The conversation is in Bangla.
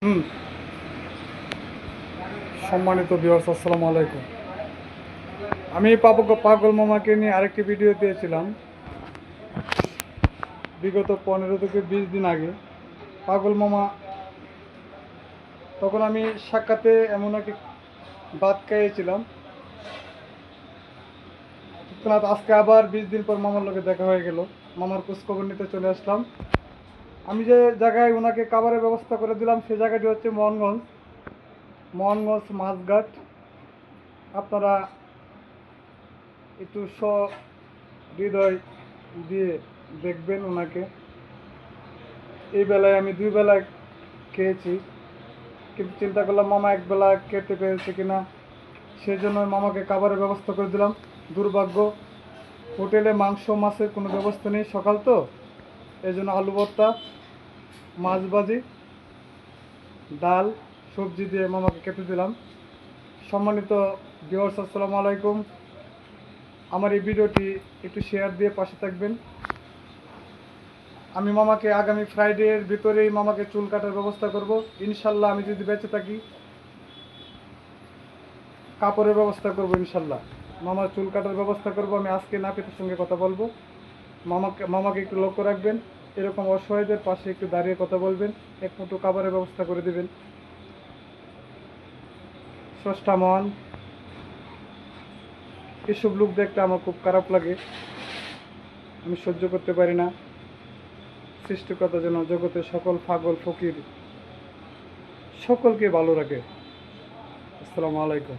হুম। সম্মানিত ভিউয়ার্স, আসসালামু আলাইকুম। আমি পাগল মামাকে নিয়ে আরেকটি ভিডিও দিয়েছিলাম বিগত 15 থেকে 20 দিন আগে। পাগল মামা, তখন আমি সাক্ষাতে এমন একটি বাদ খাইয়েছিলাম। তৎক্ষণাৎ আজকে আবার 20 দিন পর মামার লোকে দেখা হয়ে গেল। মামার খোঁজখবর নিতে চলে আসলাম। আমি যে জায়গায় ওনাকে খাবারের ব্যবস্থা করে দিলাম সে জায়গাটি হচ্ছে মোহনগঞ্জ মাছঘাট। আপনারা একটু হৃদয় দিয়ে দেখবেন ওনাকে। এই বেলায় আমি 2 বেলা খেয়েছি, কিন্তু চিন্তা করলাম মামা একবেলা খেতে পেরেছে কিনা, সেই জন্য মামাকে খাবারের ব্যবস্থা করে দিলাম। দুর্ভাগ্য, হোটেলে মাংস মাছের কোনো ব্যবস্থা নেই, সকাল তো, এই জন্য আলু ভর্তা, মাছ ভাজি, ডাল, সবজি দিয়ে মামাকে খেতে দিলাম। সম্মানিত ভিউয়ার্স, আসসালামু আলাইকুম। আমার এই ভিডিওটি একটু শেয়ার দিয়ে পাশে থাকবেন। আমি মামাকে আগামী ফ্রাইডের ভিতরেই মামাকে চুল কাটার ব্যবস্থা করব ইনশাল্লাহ। আমি যদি বেঁচে থাকি কাপড়ের ব্যবস্থা করব ইনশাল্লাহ। মামার চুল কাটার ব্যবস্থা করব। আমি আজকে নাপিতের সঙ্গে কথা বলবো। মামাকে একটু লক্ষ্য রাখবেন, এরকম অসহায়দের পাশে একটু দাঁড়িয়ে কথা বলবেন, এক মুঠো খাবারের ব্যবস্থা করে দেবেন। স্রষ্টা মহান। এসব লোক দেখতে আমার খুব খারাপ লাগে, আমি সহ্য করতে পারি না। সৃষ্টিকর্তা যেন জগতের সকল পাগল ফকির সকলকে ভালো রাখে। আসসালামু আলাইকুম।